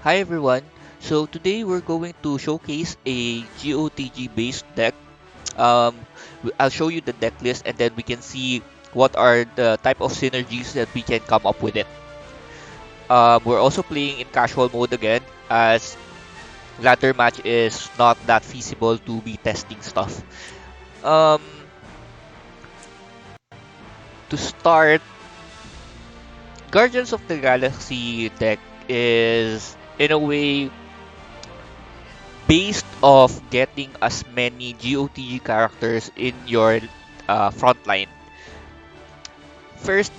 Hi everyone. So today we're going to showcase a GOTG based deck. I'll show you the deck list and then we can see what are the type of synergies that we can come up with it. We're also playing in casual mode again as ladder match is not that feasible to be testing stuff. Um, to start, Guardians of the Galaxy deck is in a way based off getting as many GOTG characters in your front line. First,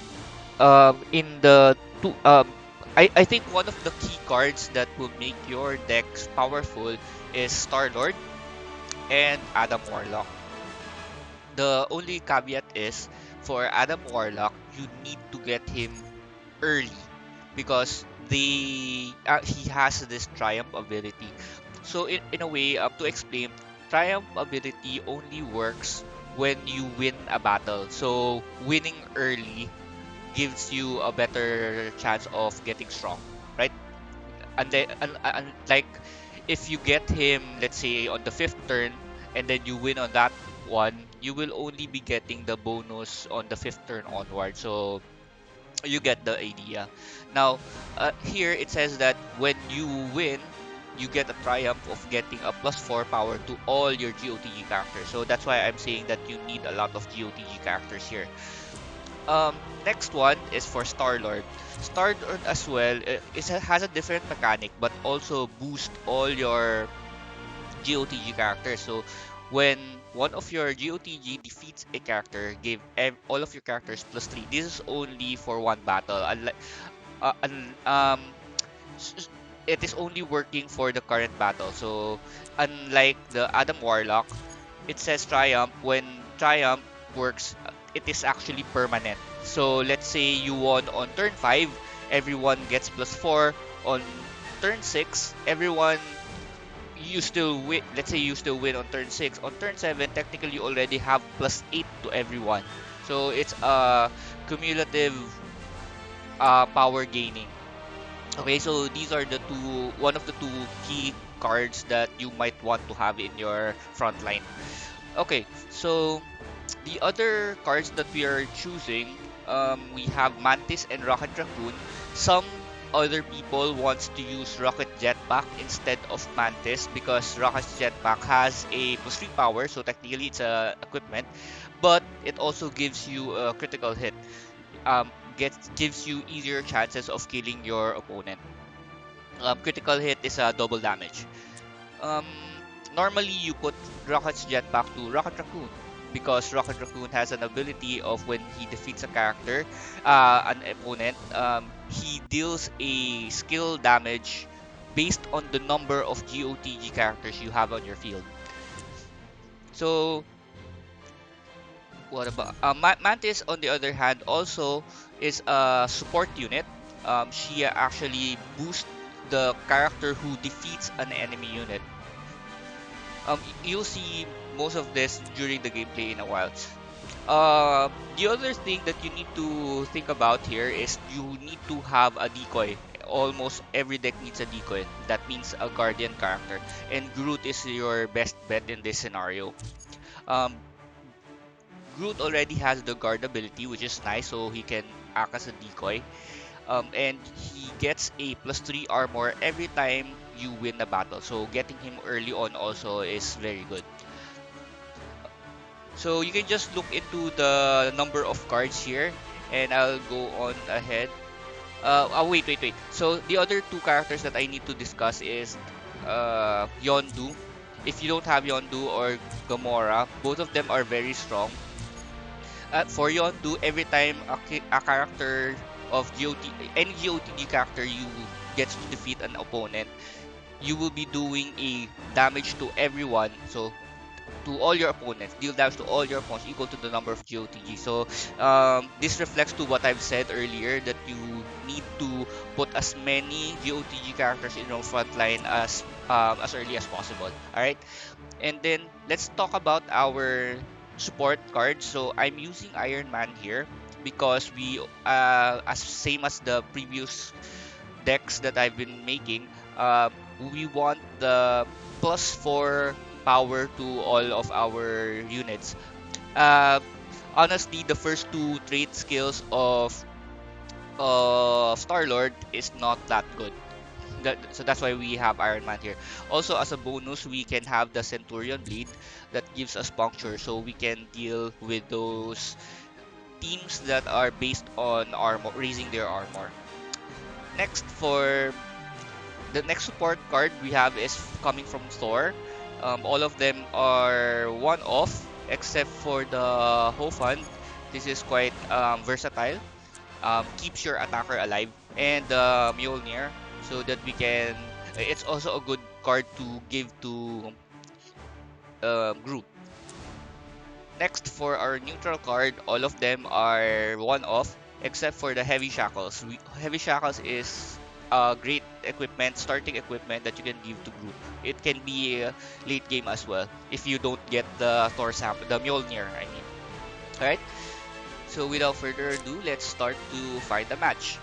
in the two, I think one of the key cards that will make your decks powerful is Star-Lord and Adam Warlock. The only caveat is for Adam Warlock, you need to get him early because he has this triumph ability. So in a way, to explain, triumph ability only works when you win a battle. So winning early gives you a better chance of getting strong, right? And then like if you get him, let's say on the fifth turn, and then you win on that one, you will only be getting the bonus on the fifth turn onward. So you get the idea. Now, here it says that when you win, you get a triumph of getting a +4 power to all your GOTG characters. So that's why I'm saying that you need a lot of GOTG characters here. Next one is for Star-Lord. Star-Lord as well has a different mechanic, but also boost all your GOTG characters. So when one of your GOTG defeats a character, give all of your characters +3. This is only for one battle. Uh, un- um, s- s- it is only working for the current battle. So unlike the Adam Warlock, it says Triumph. When Triumph works, it is actually permanent. So let's say you won on turn 5, everyone gets +4. On turn 6, everyone you still win. Let's say you still win on turn 6. On turn 7, technically you already have +8 to everyone. So it's a cumulative power gaining. Okay, so these are the one of the two key cards that you might want to have in your front line. Okay, so the other cards that we are choosing, we have Mantis and Rocket Raccoon. Some other people wants to use Rocket Jetpack instead of Mantis because Rocket Jetpack has a +3 power, so technically it's a equipment, but it also gives you a critical hit. Gives you easier chances of killing your opponent. Critical hit is a double damage. Normally you put Rocket's jetpack to Rocket Raccoon because Rocket Raccoon has an ability of when he defeats a character, an opponent, he deals a skill damage based on the number of GOTG characters you have on your field. So what about Mantis? On the other hand, also is a support unit. She actually boosts the character who defeats an enemy unit. You'll see most of this during the gameplay in a while. The other thing that you need to think about here is you need to have a decoy. Almost every deck needs a decoy. That means a guardian character, and Groot is your best bet in this scenario. Um, Groot already has the guard ability, which is nice, so he can act as a decoy. And he gets a +3 armor every time you win a battle. So getting him early on also is very good. So you can just look into the number of cards here, and I'll go on ahead. Wait. So the other two characters that I need to discuss is Yondu. If you don't have Yondu or Gamora, both of them are very strong. For Yondu, every time a character of any GOTG character you gets to defeat an opponent, you will be doing a damage to everyone. So to all your opponents, deal damage to all your opponents equal to the number of GOTG. So this reflects to what I've said earlier that you need to put as many GOTG characters in your front line as early as possible. All right, and then let's talk about our support cards. So I'm using Iron Man here because we as same as the previous decks that I've been making. uh, we want the +4 power to all of our units. Uh, Honestly, the first two trait skills of Star Lord is not that good. So that's why we have Iron Man here. Also, as a bonus, we can have the Centurion Blade that gives us puncture, so we can deal with those teams that are based on armor, raising their armor. Next, for the next support card we have is coming from Thor. All of them are one off except for the Hofund. This is quite versatile. Keeps your attacker alive, and the Mjolnir, so that we can. It's also a good card to give to group. Next, for our neutral card, all of them are one off except for the Heavy Shackles. Heavy Shackles is a great equipment, starting equipment that you can give to group. It can be late game as well if you don't get the Thor sample, the Mjolnir, I mean. Alright, so without further ado, let's start to find the match.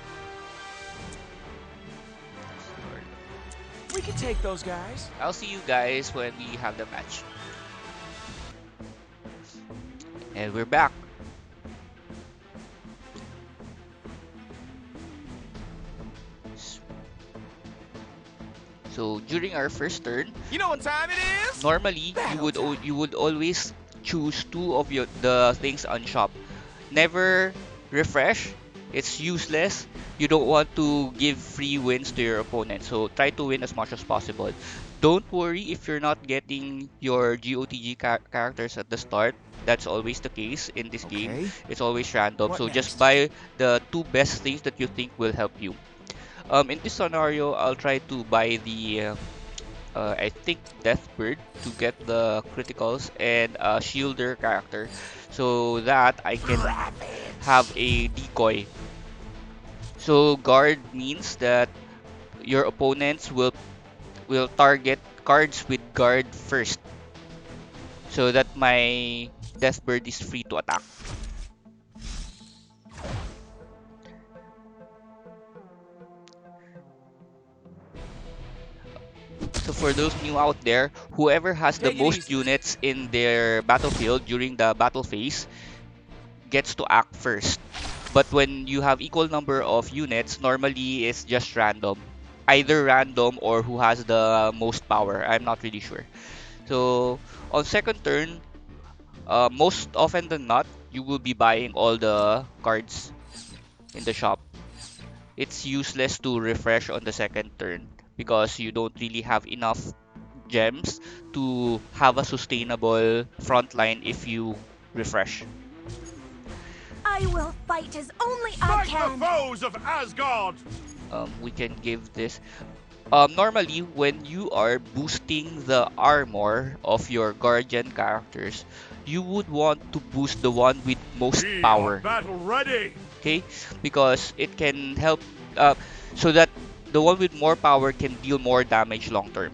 We can take those guys. I'll see you guys when we have the match. And we're back. So during our first turn, You know what time it is? normally you would always choose two of the things on shop. Never refresh. It's useless. You don't want to give free wins to your opponent. So try to win as much as possible. Don't worry if you're not getting your GOTG characters at the start. That's always the case in this game. Okay. It's always random. What So just next? buy the two best things that you think will help you. In this scenario, I'll try to buy the I think Deathbird to get the criticals and a shielder character so that I can have a decoy. So guard means that your opponents will target cards with guard first so that my Deathbird is free to attack. So for those new out there, whoever has the Take it most easy. units in their battlefield during the battle phase gets to act first. But when you have equal number of units, normally it's just random. Either random or who has the most power. I'm not really sure. So on second turn, most often than not, you will be buying all the cards in the shop. It's useless to refresh on the second turn because you don't really have enough gems to have a sustainable front line if you refresh. I will fight as only I Fight the can. foes of Asgard! We can give this. Normally, when you are boosting the armor of your guardian characters, you would want to boost the one with most We are power. battle ready! Okay, because it can help so that the one with more power can deal more damage long term.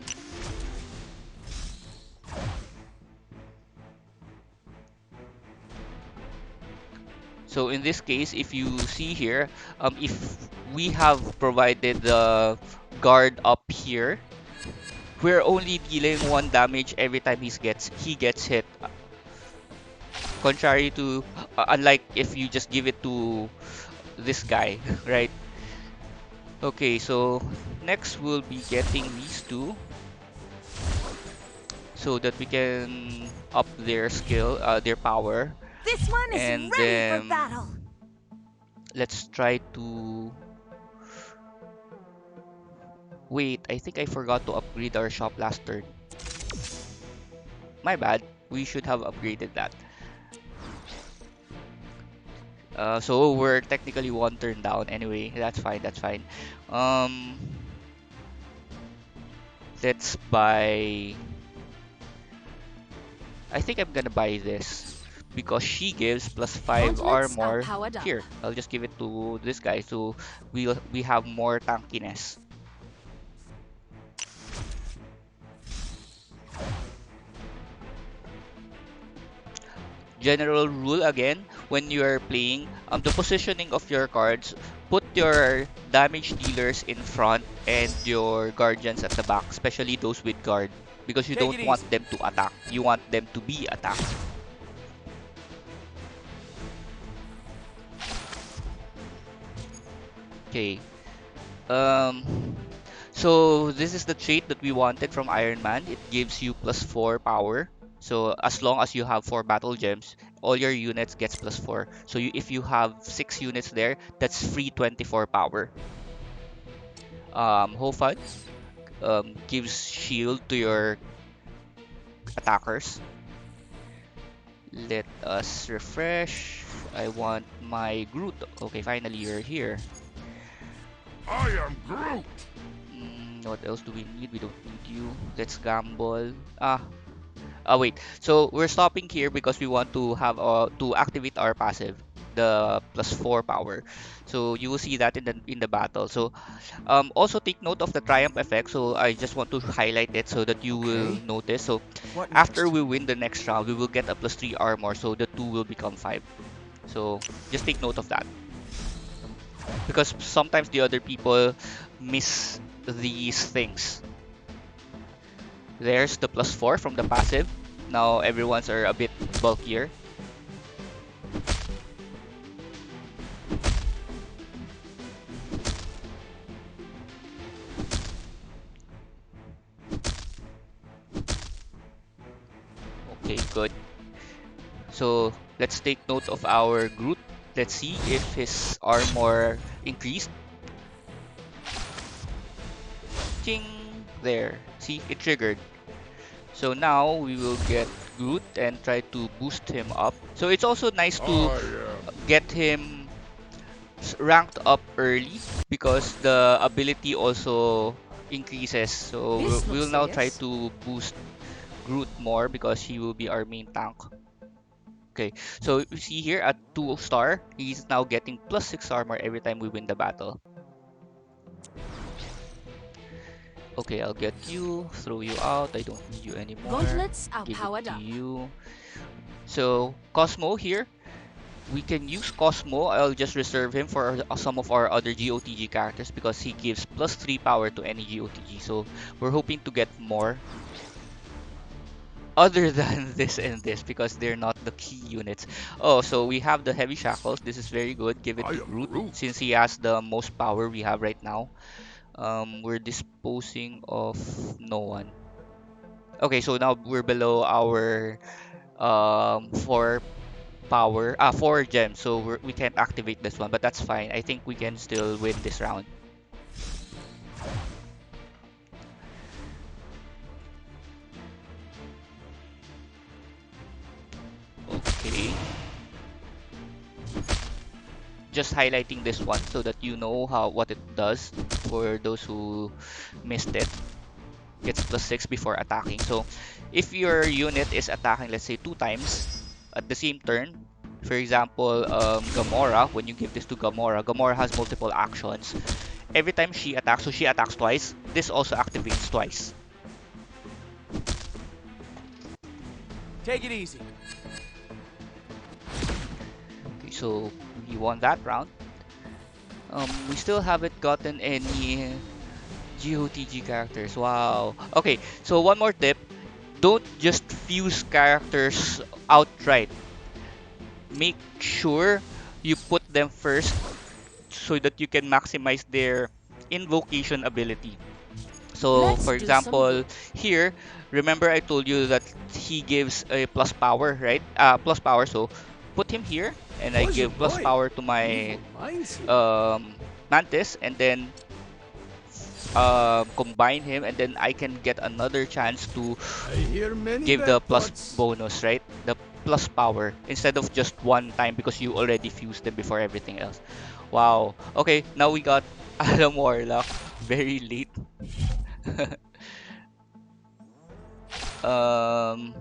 So in this case, if you see here, if we have provided the guard up here, we're only dealing one damage every time he gets hit. Contrary to unlike if you just give it to this guy, right? Okay, so next we'll be getting these two so that we can up their skill, their power, This one is and ready for then battle. let's try to wait. I think I forgot to upgrade our shop last turn. My bad. We should have upgraded that. So we're technically one turn down. Anyway, that's fine. That's fine. Um, let's buy. I think I'm gonna buy this because she gives +5 Gauntlets of armor. powered up. Here, I'll just give it to this guy so we have more tankiness. General rule again, when you are playing, the positioning of your cards, put put your damage dealers in front and your guardians at the back, especially those with guard, because you Take don't it want easy. them to attack. You want them to be attacked. Okay. Um, so this is the trait that we wanted from Iron Man. It gives you +4 power. So as long as you have 4 battle gems, all your units gets +4. So if you have 6 units there, that's free 24 power. Hofud gives shield to your attackers. Let us refresh. I want my Groot. Okay, finally you're here. I am Groot. What else do we need? We don't need you. Let's gamble. Wait. So we're stopping here because we want to have to activate our passive, the +4 power. So you will see that in the battle. So also take note of the triumph effect. So I just want to highlight it so that you will Okay. notice. So What after next? we win the next round, we will get a +3 armor. So the 2 will become 5. So just take note of that because sometimes the other people miss these things. There's the +4 from the passive. Now everyone's are a bit bulkier. Okay, good. So let's take note of our Groot. Let's see if his armor increased. Ching! There. See, it triggered. So now we will get Groot and try to boost him up. So it's also nice to I am. get him ranked up early because the ability also increases. So This looks we'll now try serious. to boost Groot more because he will be our main tank. Okay, so you see here at 2 star, he's now getting +6 armor every time we win the battle. Okay, I'll get you, throw you out. I don't need you anymore. Gauntlets are Give it powered to up. you. So Cosmo here, we can use Cosmo. I'll just reserve him for some of our other GOTG characters because he gives +3 power to any GOTG. So we're hoping to get more other than this and this because they're not the key units. Oh, so we have the heavy shackles. This is very good. Give it I to am Groot Groot. since he has the most power we have right now. We're disposing of no one. Okay, so now we're below our 4 gems, so we can't activate this one, but that's fine. I think we can still win this round. Okay, just highlighting this one so that you know what it does for those who missed it. Gets +6 before attacking. So if your unit is attacking, let's say 2 times at the same turn, for example, Gamora, when you give this to Gamora, Gamora has multiple actions. Every time she attacks, so she attacks twice, this also activates twice. Take it easy. Okay, so we won that round. We still haven't gotten any GOTG characters. Wow. Okay, so one more tip. Don't just fuse characters outright. Make sure you put them first so that you can maximize their invocation ability. So, Let's for do some example, good. here, remember I told you that he gives a plus power, right? Plus power. So, put him here, and I Pleasant give plus point. power to my Evil minds here. Mantis, and then combine him, and then I can get another chance to I hear many give the bad plus thoughts. bonus, right? The plus power instead of just one time because you already fused them before everything else. Wow. Okay, now we got Adam Warlock very late. um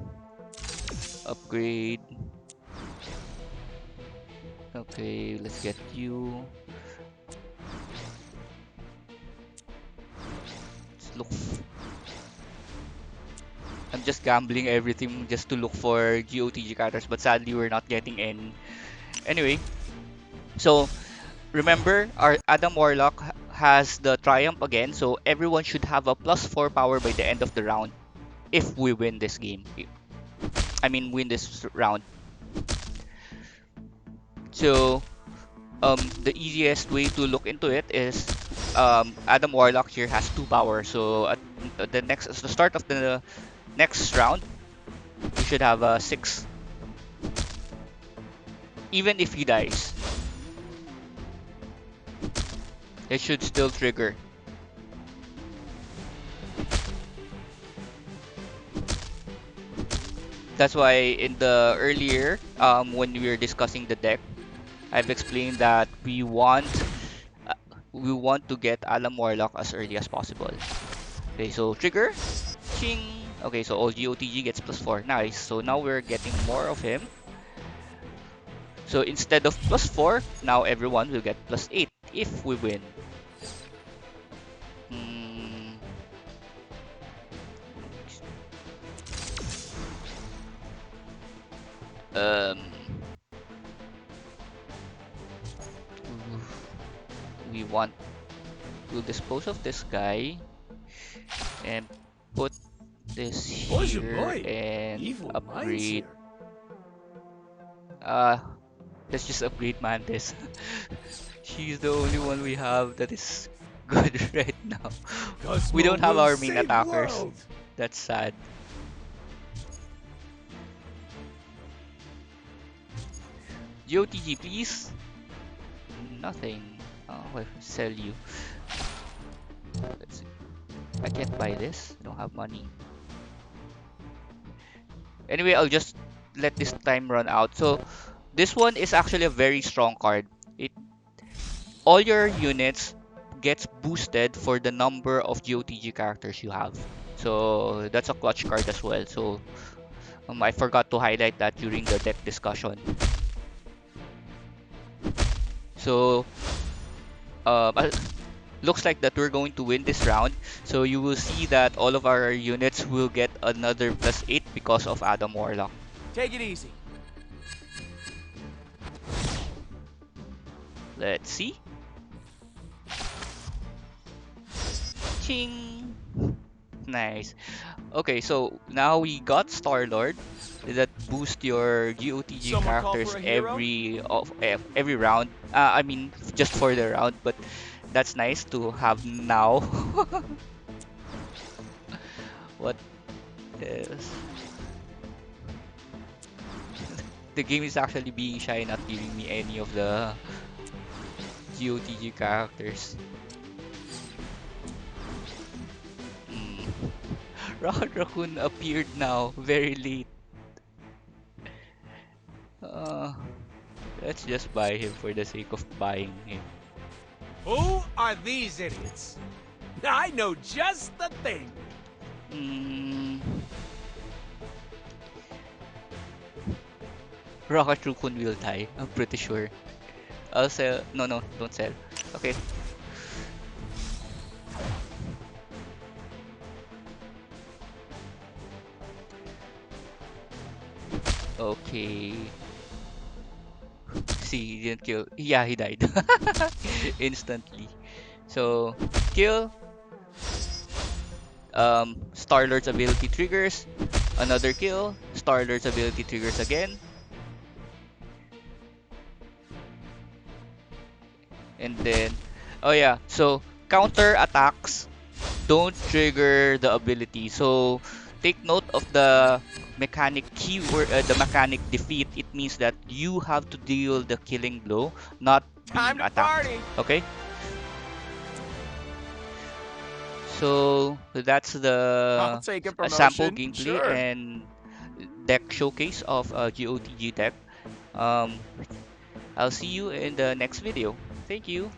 Upgrade. Okay, let's get you. Let's look. I'm just gambling everything just to look for GOTG characters, but sadly we're not getting any. Anyway, so Remember, our Adam Warlock has the Triumph again, so everyone should have a +4 power by the end of the round if we win this game. I mean, win this round. So, the easiest way to look into it is Adam Warlock here has 2 power. So at the start of the next round, we should have 6. Even if he dies, it should still trigger. That's why in the earlier when we were discussing the deck, I've explained that uh, we want to get Alam Warlock as early as possible. Okay, so trigger, ching. Okay, so all GOTG gets +4. Nice. So now we're getting more of him. So instead of +4, now everyone will get +8 if we win. Hmm. Um. We want to dispose of this guy and put this Boys, oh here boy. and Evil minds upgrade. here. Uh, let's just upgrade Mantis. She's the only one we have that is good right now. We Cosmo don't have will our main save attackers. world. That's sad. GOTG, please. Nothing. I'll sell you. Let's see. I can't buy this. I don't have money. Anyway, I'll just let this time run out. So this one is actually a very strong card. It all your units gets boosted for the number of GOTG characters you have. So that's a clutch card as well. So I forgot to highlight that during the deck discussion. So uh, looks like that we're going to win this round. So you will see that all of our units will get another +8 because of Adam Warlock. Take it easy. Let's see. Ching! Nice. Okay, so now we got Star-Lord that boost your GOTG Someone call characters for a hero? every round. I mean just for the round, but that's nice to have now. What is the game is actually being shy, not giving me any of the GOTG characters. Mm. Rocket Raccoon appeared now, very late. Uh, let's just buy him for the sake of buying him. Who are these idiots? I know just the thing. Mm, Rocket Raccoon will die, I'm pretty sure. I'll sell. No, no, don't sell. Okay. Okay. See, he didn't kill. Yeah, he died. Instantly. So, kill. Star-Lord's ability triggers. Another kill. Star-Lord's ability triggers again. And then, oh yeah, so counter attacks don't trigger the ability. So take note of the mechanic keyword, the mechanic defeat. It means that you have to deal the killing blow, not being Time to attacked. party. Okay? So that's I'll the take a a sample promotion. gameplay Sure. and deck showcase of GOTG deck. Um, I'll see you in the next video. Thank you.